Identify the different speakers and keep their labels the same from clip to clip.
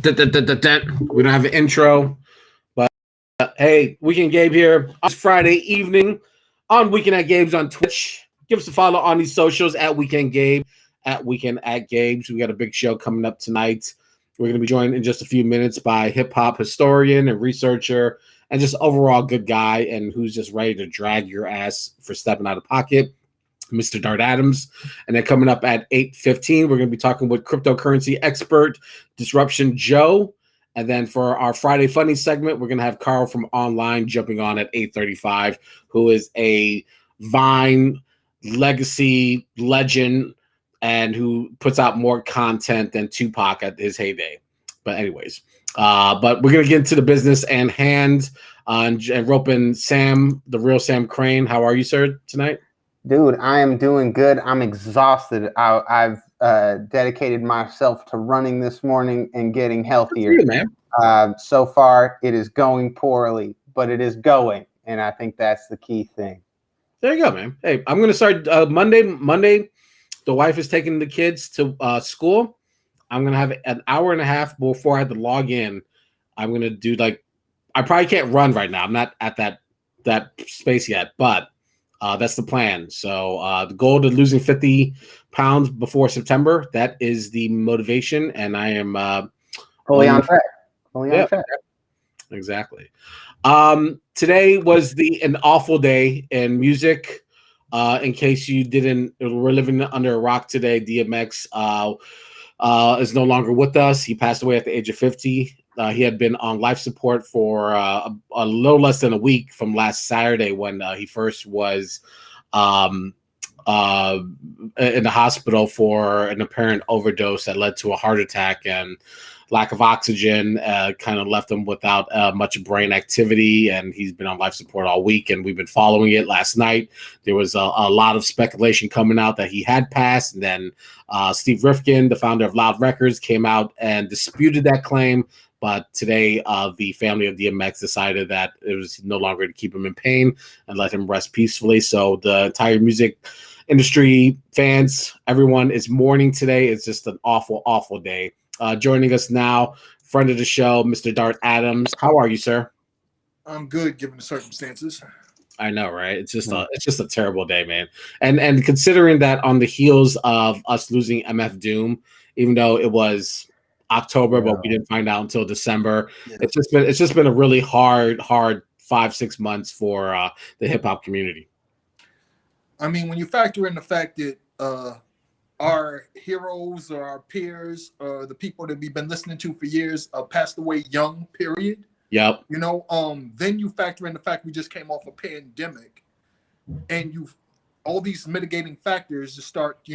Speaker 1: We don't have an intro, but hey, Weekend Gabe here. It's Friday evening on Weekend at Gabe's on Twitch. Give us a follow on these socials at Weekend Gabe, at Weekend at Gabe's. We got a big show coming up tonight. We're going to be joined in just a few minutes by hip hop historian and researcher and just overall good guy and who's just ready to drag your ass for stepping out of pocket, Mr. Dart Adams. And then coming up at 8:15, we're going to be talking with cryptocurrency expert Disruption Joe. And then for our Friday Funny segment, we're going to have Carl from Online jumping on at 8:35, who is a Vine legacy legend and who puts out more content than Tupac at his heyday. But anyways, but we're going to get into the business and hand and rope in Sam, the real Sam Crane. How are you, sir, tonight?
Speaker 2: Dude, I am doing good. I'm exhausted. I've dedicated myself to running this morning and getting healthier.
Speaker 1: Good for you,
Speaker 2: man. So far, it is going poorly, but it is going, and I think that's the key thing.
Speaker 1: There you go, man. Hey, I'm going to start Monday. The wife is taking the kids to school. I'm going to have an hour and a half before I have to log in. I'm going to do I probably can't run right now. I'm not at that space yet, but that's the plan. So the goal to losing 50 pounds before September, that is the motivation. And I am
Speaker 2: fully on track. Fully on track.
Speaker 1: Exactly. Today was an awful day in music. In case you we're living under a rock today. DMX is no longer with us. He passed away at the age of 50. He had been on life support for a little less than a week from last Saturday when he first was in the hospital for an apparent overdose that led to a heart attack, and lack of oxygen kind of left him without much brain activity, and he's been on life support all week, and we've been following it. Last night, there was a lot of speculation coming out that he had passed, and then Steve Rifkin, the founder of Loud Records, came out and disputed that claim. But today, the family of DMX decided that it was no longer to keep him in pain and let him rest peacefully. So the entire music industry, fans, everyone is mourning today. It's just an awful, awful day. Joining us now, friend of the show, Mr. Dart Adams. How are you, sir?
Speaker 3: I'm good, given the circumstances.
Speaker 1: I know, right? It's just a terrible day, man. And considering that on the heels of us losing MF Doom, even though it was October, but we didn't find out until December. Yeah. It's just been a really hard 5-6 months for the hip hop community.
Speaker 3: I mean, when you factor in the fact that our heroes or our peers or the people that we've been listening to for years passed away young, period.
Speaker 1: Yep.
Speaker 3: You know, then you factor in the fact we just came off a pandemic, and all these mitigating factors just start,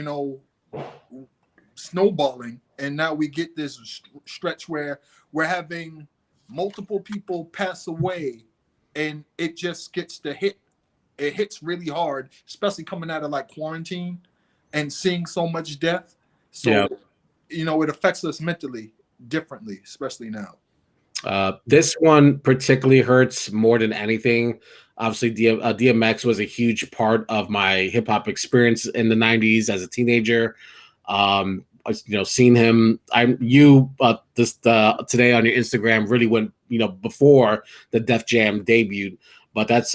Speaker 3: snowballing, and now we get this stretch where we're having multiple people pass away, and it just gets to hit. It hits really hard, especially coming out of quarantine and seeing so much death. So, it affects us mentally differently, especially now.
Speaker 1: This one particularly hurts more than anything. Obviously, DMX was a huge part of my hip hop experience in the 90s as a teenager. Seen him. Today on your Instagram really went, before the Def Jam debut, but that's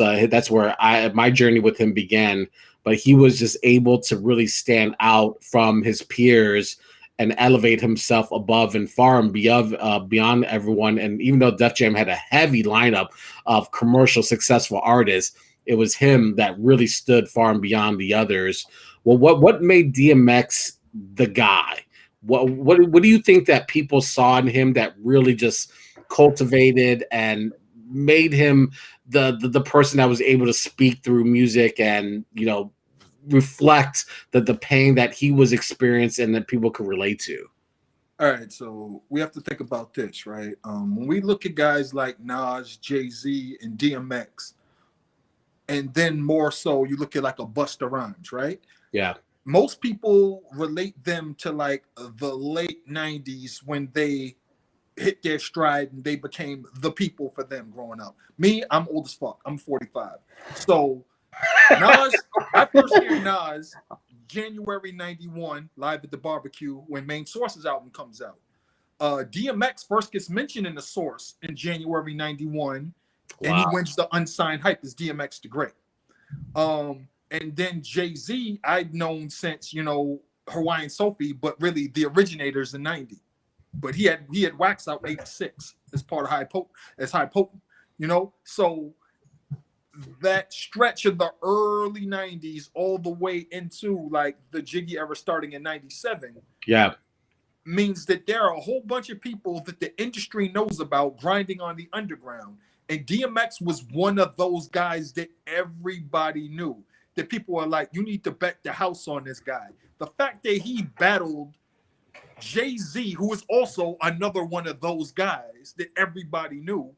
Speaker 1: where my journey with him began. But he was just able to really stand out from his peers and elevate himself above and far and beyond everyone. And even though Def Jam had a heavy lineup of commercial successful artists, it was him that really stood far and beyond the others. Well, what made DMX the guy? What do you think that people saw in him that really just cultivated and made him the person that was able to speak through music and reflect the pain that he was experiencing and that people could relate to?
Speaker 3: All right, so we have to think about this, right? When we look at guys like Nas, Jay-Z, and DMX, and then more so you look at a Busta Rhymes, right?
Speaker 1: Yeah.
Speaker 3: Most people relate them to the late 90s when they hit their stride and they became the people for them growing up. Me, I'm old as fuck. I'm 45. So Nas, I first hear Nas January 91 live at the barbecue when Main Source's album comes out. DMX first gets mentioned in the Source in January '91, and he
Speaker 1: Wow.
Speaker 3: wins the Unsigned Hype as DMX the Great. And then Jay-Z, I'd known since, Hawaiian Sophie, but really the originators in '90. But he had Wax out '86 as part of High Potent, So that stretch of the early '90s all the way into like the Jiggy era starting in '97.
Speaker 1: Yeah.
Speaker 3: Means that there are a whole bunch of people that the industry knows about grinding on the underground. And DMX was one of those guys that everybody knew. That people are like, you need to bet the house on this guy. The fact that he battled Jay-Z, who is also another one of those guys that everybody knew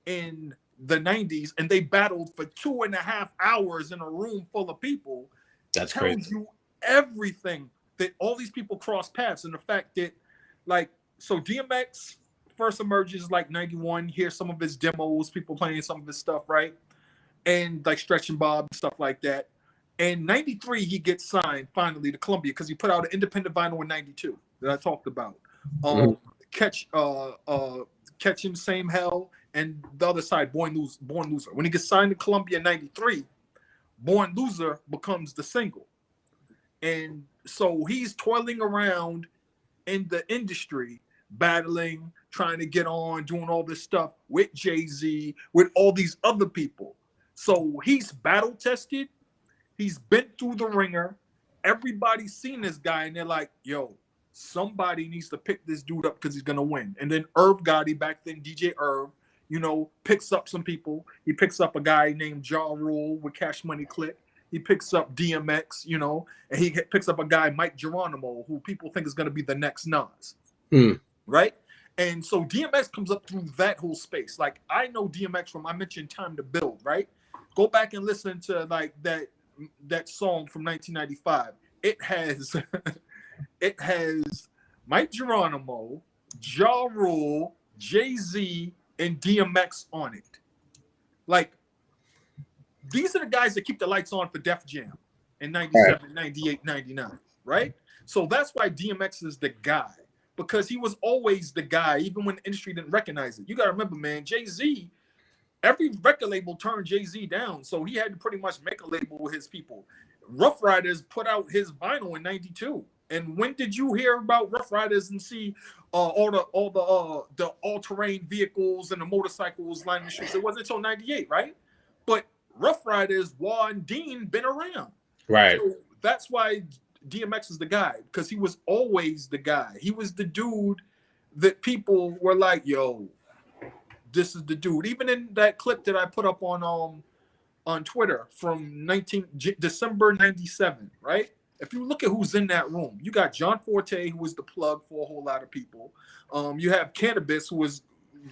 Speaker 3: in the '90s, and they battled for 2.5 hours in a room full of people.
Speaker 1: That's
Speaker 3: tells
Speaker 1: crazy.
Speaker 3: you everything that all these people cross paths, and the fact that, like, so DMX first emerges like '91. Hear some of his demos, people playing some of his stuff, right? And like Stretch and Bob, stuff like that. And '93, he gets signed finally to Columbia because he put out an independent vinyl in '92 that I talked about. Catching Same Hell, and the other side, Born Loser. When he gets signed to Columbia in '93, Born Loser becomes the single. And so he's toiling around in the industry, battling, trying to get on, doing all this stuff with Jay-Z, with all these other people. So he's battle tested. He's been through the ringer. Everybody's seen this guy, and they're like, yo, somebody needs to pick this dude up because he's going to win. And then Irv Gotti, back then, DJ Irv, picks up some people. He picks up a guy named Ja Rule with Cash Money Click. He picks up DMX, and he picks up a guy, Mike Geronimo, who people think is going to be the next Nas. Right? And so DMX comes up through that whole space. Like, I know DMX from, I mentioned Time to Build, right? Go back and listen to like that song from 1995. It has Mike Geronimo, Ja Rule, Jay-Z, and DMX on it. Like, these are the guys that keep the lights on for Def Jam in 97, 98, 99, right? So that's why DMX is the guy, because he was always the guy, even when the industry didn't recognize it. You got to remember, man, Jay-Z, every record label turned Jay-Z down, so he had to pretty much make a label with his people. Rough Riders put out his vinyl in '92. And when did you hear about Rough Riders and see all the all-terrain vehicles and the motorcycles lining the streets? It wasn't until '98, right? But Rough Riders, Wah and Dean been around.
Speaker 1: Right.
Speaker 3: So that's why DMX is the guy, because he was always the guy. He was the dude that people were like, yo, this is the dude. Even in that clip that I put up on Twitter from December '97, right? If you look at who's in that room, you got John Forte, who was the plug for a whole lot of people. You have Cannabis, who was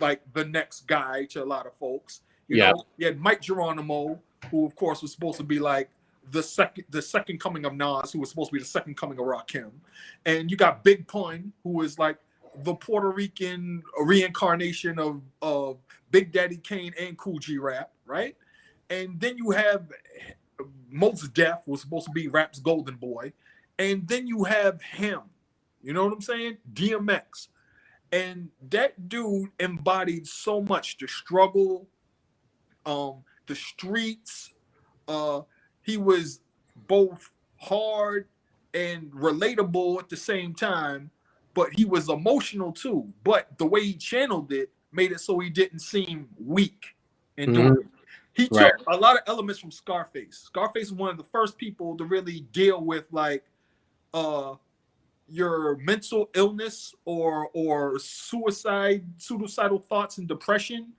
Speaker 3: like the next guy to a lot of folks. You had Mike Geronimo, who of course was supposed to be like the second coming of Nas, who was supposed to be the second coming of Rakim. And you got Big Pun, who is like the Puerto Rican reincarnation of Big Daddy Kane and Cool G Rap, right? And then you have Mos Def, was supposed to be rap's golden boy. And then you have him, you know what I'm saying? DMX. And that dude embodied so much: the struggle, the streets. He was both hard and relatable at the same time, but he was emotional too. But the way he channeled it made it so he didn't seem weak in doing it. He took a lot of elements from Scarface. Scarface is one of the first people to really deal with like your mental illness or suicidal thoughts and depression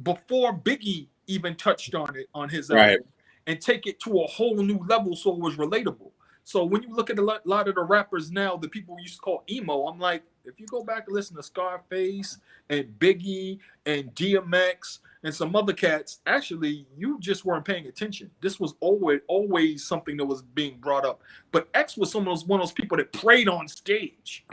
Speaker 3: before Biggie even touched on it on his album, and take it to a whole new level so it was relatable. So when you look at a lot of the rappers now, the people used to call emo, I'm like, if you go back and listen to Scarface and Biggie and DMX and some other cats, actually, you just weren't paying attention. This was always something that was being brought up. But X was one of those people that prayed on stage.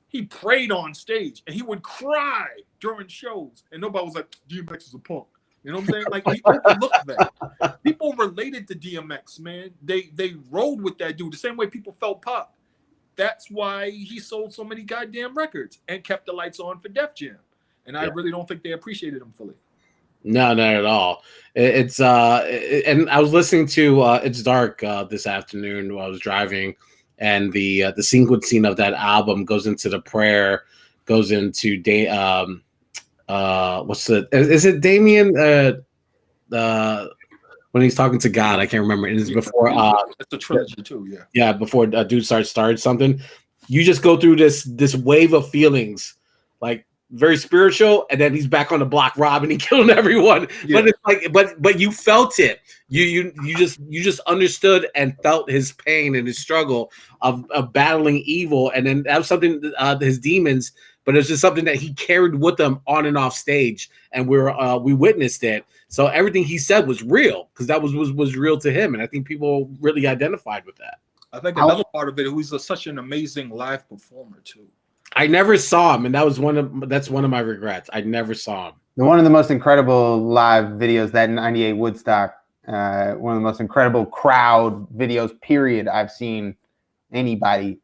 Speaker 3: He prayed on stage, and he would cry during shows, and nobody was like, DMX is a punk. You know what I'm saying? Like, he overlooked that. People related to DMX, man. They rode with that dude the same way people felt Pop. that's why he sold so many goddamn records and kept the lights on for Def Jam. And I really don't think they appreciated him fully.
Speaker 1: No, not at all. And I was listening to It's Dark this afternoon while I was driving, and the sequencing of that album goes into the prayer, goes into what's the is it Damien when he's talking to God? I can't remember. It is before
Speaker 3: it's a trilogy too,
Speaker 1: before dude started something. You just go through this wave of feelings, like very spiritual, and then he's back on the block robbing and killing everyone. Yeah. But it's like, but you felt it. You just understood and felt his pain and his struggle of battling evil, and then that was something his demons. But it's just something that he carried with him on and off stage, and we witnessed it. So everything he said was real because that was real to him, and I think people really identified with that.
Speaker 3: I think another part of it, he's such an amazing live performer too.
Speaker 1: I never saw him, and that's one of my regrets. I never saw him.
Speaker 2: One of the most incredible live videos, that 98 Woodstock, one of the most incredible crowd videos, period, I've seen anybody,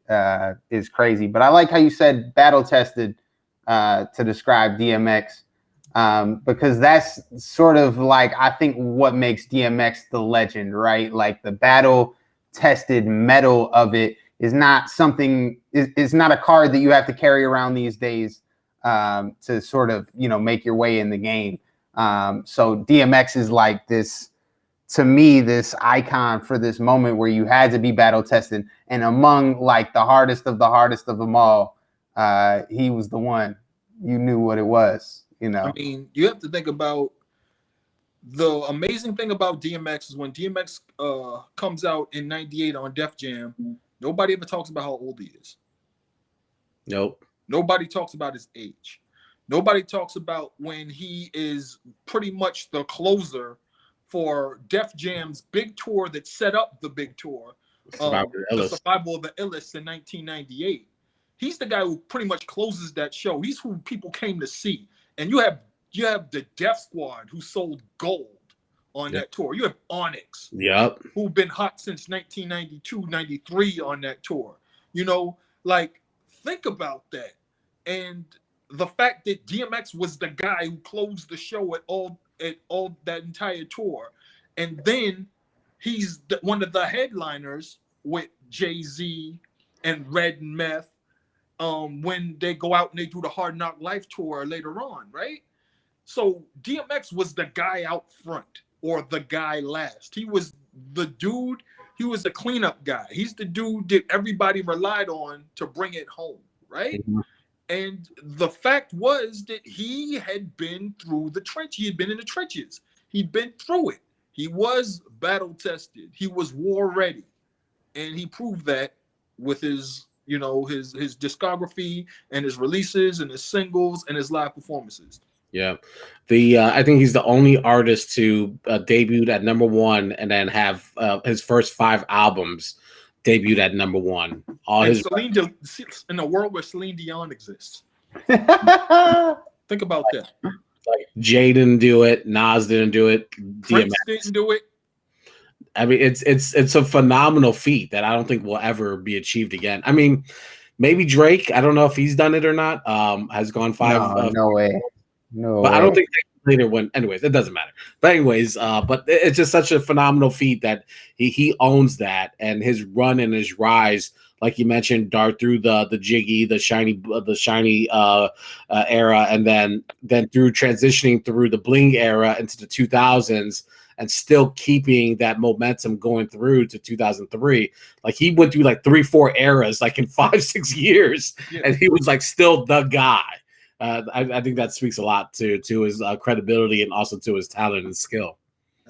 Speaker 2: is crazy. But I like how you said battle tested to describe DMX, because that's sort of like, I think, what makes DMX the legend, right? Like the battle tested metal of it is not something, is not a card that you have to carry around these days to sort of, make your way in the game. So DMX is like this, to me, this icon for this moment where you had to be battle tested. And among like the hardest of them all, he was the one. You knew what it was,
Speaker 3: I mean, you have to think about the amazing thing about DMX is when DMX comes out in 98 on Def Jam, nobody ever talks about how old he is.
Speaker 1: Nope.
Speaker 3: Nobody talks about his age. Nobody talks about when he is pretty much the closer for Def Jam's big tour that set up the big tour, the Survival of the Illest in 1998. He's the guy who pretty much closes that show. He's who people came to see. And you have the Def Squad who sold gold on that tour. You have Onyx, who've been hot since 1992, 93 on that tour. Like, think about that. And the fact that DMX was the guy who closed the show at all that entire tour. And then he's one of the headliners with Jay-Z and Red and Meth when they go out and they do the Hard Knock Life tour later on, right? So DMX was the guy out front or the guy last. He was the dude. He was the cleanup guy. He's the dude that everybody relied on to bring it home, right? Mm-hmm. And the fact was that he had been through the trench. He had been in the trenches. He'd been through it. He was battle tested. He was war ready. And he proved that with his discography and his releases and his singles and his live performances.
Speaker 1: Yeah. I think he's the only artist to debut at number one and then have his first 5 albums debuted at number one.
Speaker 3: In a world where Celine Dion exists. Think about that.
Speaker 1: Like Jay didn't do it, Nas didn't do it,
Speaker 3: Prince didn't do it.
Speaker 1: I mean, it's a phenomenal feat that I don't think will ever be achieved again. I mean, maybe Drake. I don't know if he's done it or not. Has gone 5.
Speaker 2: No way. No,
Speaker 1: but I don't think they later went. Anyways, it doesn't matter. But anyways, but it's just such a phenomenal feat that he owns that, and his run and his rise, like you mentioned, Dart through the Jiggy, the shiny era, and then through transitioning through the Bling era into the 2000s, and still keeping that momentum going through to 2003. Like he went through like 3-4 eras, like in 5-6 years, and he was like still the guy. I think that speaks a lot to his credibility and also to his talent and skill.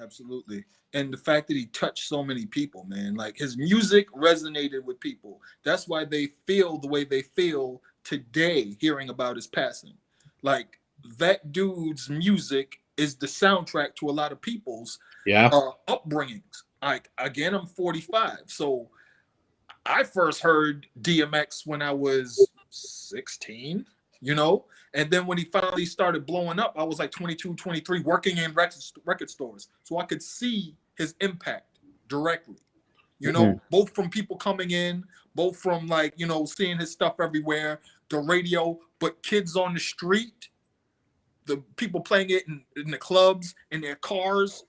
Speaker 3: Absolutely. And the fact that he touched so many people, man, like his music resonated with people. That's why they feel the way they feel today hearing about his passing. Like that dude's music is the soundtrack to a lot of people's upbringings. Like, again, I'm 45. So I first heard DMX when I was 16, and then when he finally started blowing up, I was like 22, 23, working in record stores. So I could see his impact directly. You know, both from people coming in, both from like, you know, seeing his stuff everywhere, the radio, but kids on the street, the people playing it in the clubs, in their cars,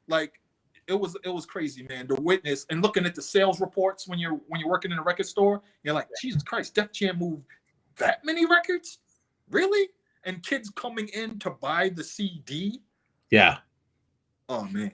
Speaker 3: like it was crazy, man. To witness and looking at the sales reports when you're working in a record store, you're like, Jesus Christ, Def Jam moved that many records, really? And kids coming in to buy the CD.
Speaker 1: Yeah.
Speaker 3: Oh man.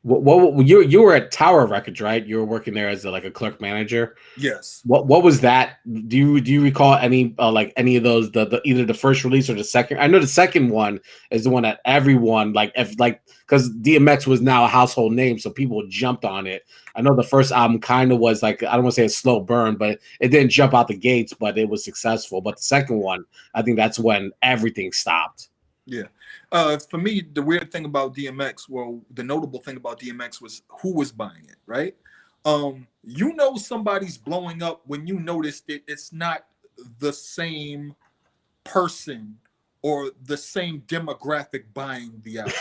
Speaker 1: What you were at Tower Records, right? You were working there as a clerk manager.
Speaker 3: Yes.
Speaker 1: What was that? Do you recall any like any of those the either the first release or the second? I know the second one is the one that everyone because DMX was now a household name, so people jumped on it. I know the first album kind of was like, I don't want to say a slow burn, but it didn't jump out the gates, but it was successful. But the second one, I think that's when everything stopped.
Speaker 3: Yeah. For me, the weird thing about DMX, well, the notable thing about DMX was who was buying it, right? You know somebody's blowing up when you notice that it's not the same person or the same demographic buying the album.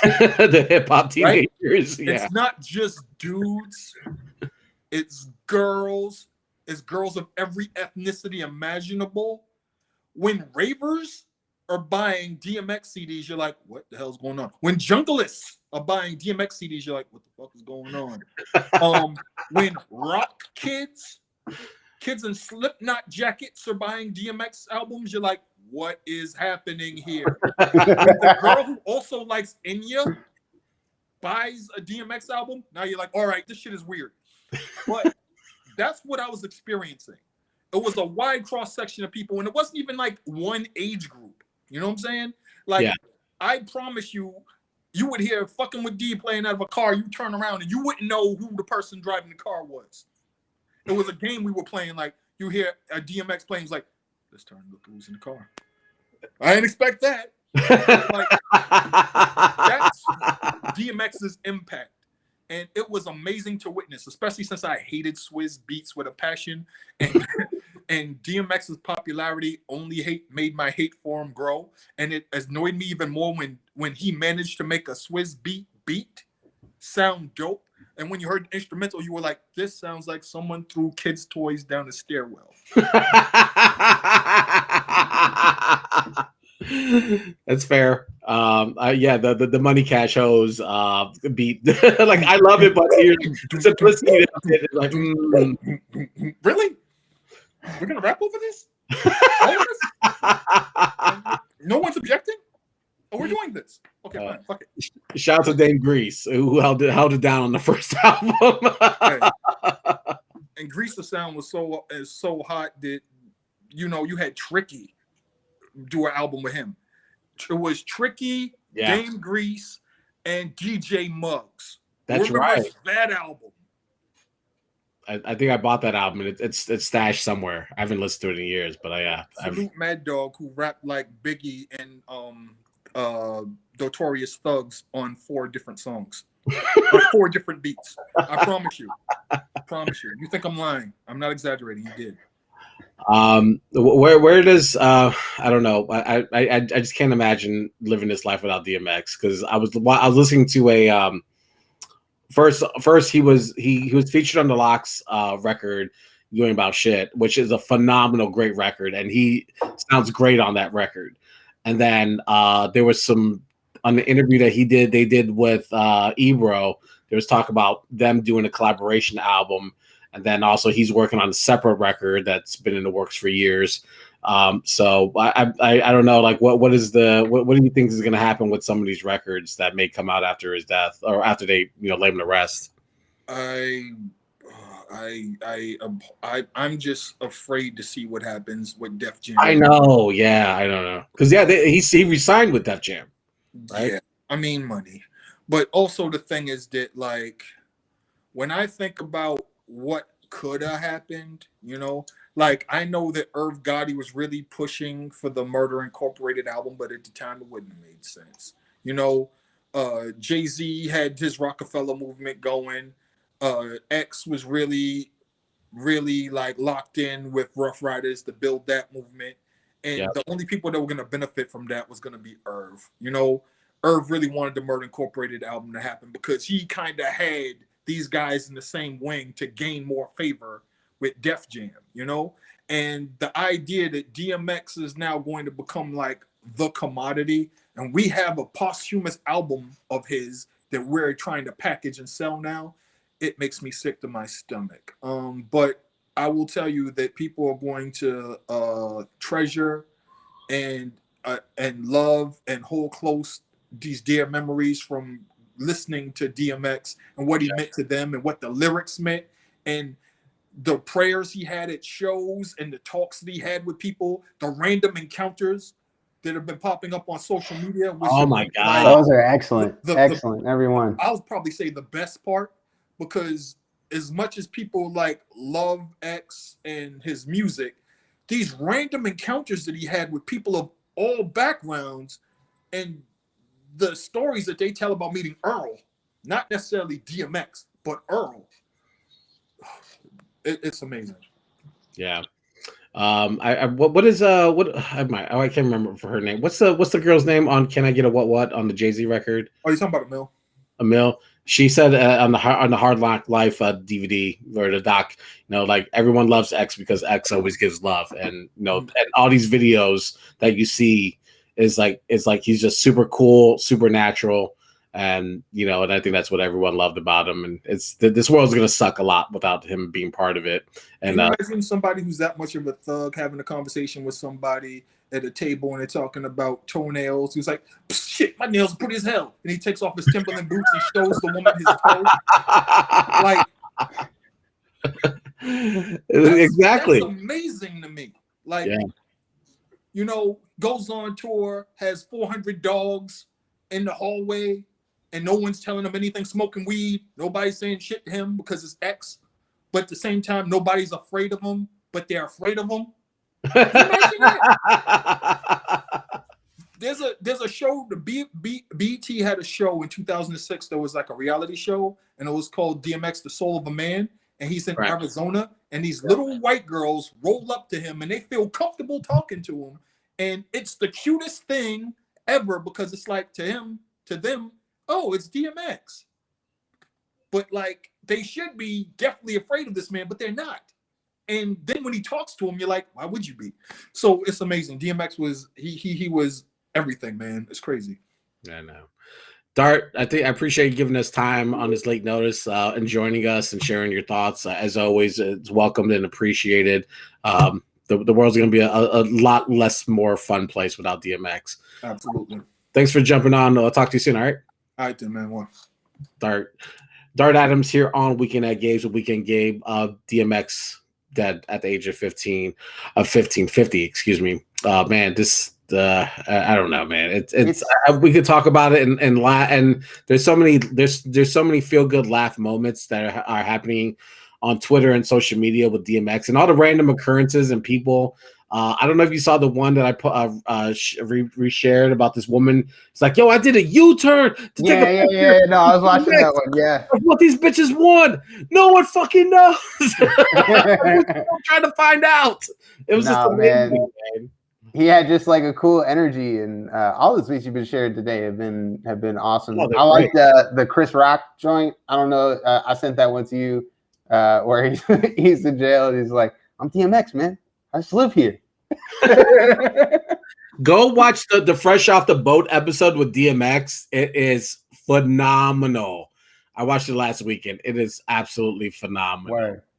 Speaker 1: The hip hop teenagers. Right? Yeah.
Speaker 3: It's not just dudes, it's girls. It's girls of every ethnicity imaginable. When ravers are buying DMX CDs, you're like, what the hell's going on? When jungleists are buying DMX CDs, you're like, what the fuck is going on? When rock kids in Slipknot jackets are buying DMX albums, you're like, what is happening here? When the girl who also likes Enya buys a DMX album, now you're like, all right, this shit is weird. But that's what I was experiencing. It was a wide cross section of people, and it wasn't even like one age group. You know what I'm saying? Like, yeah. I promise you, you would hear Fucking with D playing out of a car, you turn around and you wouldn't know who the person driving the car was. It was a game we were playing, like, you hear a DMX playing, like, let's turn and look who's in the car. I didn't expect that. Like, that's DMX's impact. And it was amazing to witness, especially since I hated Swizz Beatz with a passion. And DMX's popularity only made my hate for him grow. And it annoyed me even more when he managed to make a Swizz beat sound dope. And when you heard the instrumental, you were like, this sounds like someone threw kids' toys down the stairwell.
Speaker 1: That's fair. Yeah, the Money Cash Hose beat. Like, I love it, but the simplicity of it is like,
Speaker 3: really? We're gonna rap over this? No one's objecting? Oh, we're doing this. Okay, fine. Fuck it.
Speaker 1: Shout out to Dame Grease, who held it down on the first album.
Speaker 3: Okay. And Grease's sound was so hot that, you know, you had Tricky do an album with him. It was Tricky, Dame Grease, and DJ Muggs.
Speaker 1: That's right.
Speaker 3: That album.
Speaker 1: I think I bought that album, and it's stashed somewhere. I haven't listened to it in years, but
Speaker 3: Salute Mad Dog, who rapped like Biggie and Notorious Thugs on 4 different songs, on 4 different beats. I promise you. You think I'm lying? I'm not exaggerating. He did.
Speaker 1: Where does I don't know. I just can't imagine living this life without DMX, because I was listening to a first he was featured on the Locks record Doing About Shit, which is a phenomenal, great record, and he sounds great on that record. And then there was some on the interview that they did with Ebro. There was talk about them doing a collaboration album. And then also he's working on a separate record that's been in the works for years. So I don't know, like what do you think is going to happen with some of these records that may come out after his death or after they lay him to rest?
Speaker 3: I'm just afraid to see what happens with Def Jam.
Speaker 1: I know, yeah, I don't know, because he resigned with Def Jam, right?
Speaker 3: Yeah, I mean money, but also the thing is that, like, when I think about what could have happened, like, I know that Irv Gotti was really pushing for the Murder Incorporated album, but at the time it wouldn't have made sense. Jay-Z had his Rockefeller movement going. X was really, really like locked in with Rough Riders to build that movement. And the only people that were going to benefit from that was going to be Irv. Irv really wanted the Murder Incorporated album to happen because he kind of had these guys in the same wing to gain more favor with Def Jam, you know? And the idea that DMX is now going to become like the commodity, and we have a posthumous album of his that we're trying to package and sell now, it makes me sick to my stomach. But I will tell you that people are going to treasure and love and hold close these dear memories from listening to DMX and what he meant to them and what the lyrics meant and the prayers he had at shows and the talks that he had with people, the random encounters that have been popping up on social media.
Speaker 1: Oh my God.
Speaker 2: Those are excellent. Excellent, everyone.
Speaker 3: I'll probably say the best part, because as much as people like love X and his music, these random encounters that he had with people of all backgrounds and the stories that they tell about meeting Earl, not necessarily DMX, but Earl. It's amazing.
Speaker 1: Yeah. What is I can't remember for her name. What's the girl's name on Can I Get a What on the Jay-Z record?
Speaker 3: Oh, you're talking about Emil?
Speaker 1: Emil. She said on the Hard Knock Life DVD or the doc, you know, like everyone loves X because X always gives love, and you know, and all these videos that you see is like he's just super cool, super natural, and you know, and I think that's what everyone loved about him. And it's this world's gonna suck a lot without him being part of it. And
Speaker 3: can you imagine somebody who's that much of a thug having a conversation with somebody at a table and they're talking about toenails? He's like, shit, my nails are pretty as hell. And he takes off his Timberland boots and shows the woman his toes.
Speaker 1: Exactly.
Speaker 3: That's amazing to me. Like, you know, goes on tour, has 400 dogs in the hallway, and no one's telling him anything, smoking weed. Nobody's saying shit to him because it's X. But at the same time, nobody's afraid of him, but they're afraid of him. Can you imagine that? There's a show, the BT had a show in 2006 that was like a reality show, and it was called DMX, The Soul of a Man, and he's in Arizona, and these little white girls roll up to him, and they feel comfortable talking to him, and it's the cutest thing ever, because it's like to them, oh, it's DMX. But like, they should be definitely afraid of this man, but they're not. And then when he talks to him, you're like, why would you be? So it's amazing. DMX was he was everything, man. It's crazy.
Speaker 1: I know. Dart, I appreciate you giving us time on this late notice and joining us and sharing your thoughts. As always, it's welcomed and appreciated. The world's going to be a lot more fun place without DMX.
Speaker 3: Absolutely.
Speaker 1: Thanks for jumping on. I'll talk to you soon. All right.
Speaker 3: All right, then, man. What?
Speaker 1: Dart Adams here on Weekend at Gabe's with Weekend Gabe. DMX dead at the age of 50, excuse me. Man, this I don't know, man. It's we could talk about it and there's so many feel good laugh moments that are happening on Twitter and social media with DMX and all the random occurrences and people. I don't know if you saw the one that I put reshared about this woman. It's like, yo, I did a U-turn to take a picture.
Speaker 2: Yeah. No, I was watching that one. Yeah.
Speaker 1: What these bitches won. No one fucking knows. I'm trying to find out. It was just amazing, man.
Speaker 2: He had just like a cool energy, and all the tweets you've been sharing today have been awesome. I like the Chris Rock joint. I don't know. I sent that one to you where he's in jail and he's like, I'm DMX, man. I just live here.
Speaker 1: Go watch the Fresh Off the Boat episode with DMX. It is phenomenal. I watched it last weekend. It is absolutely phenomenal.
Speaker 2: Word.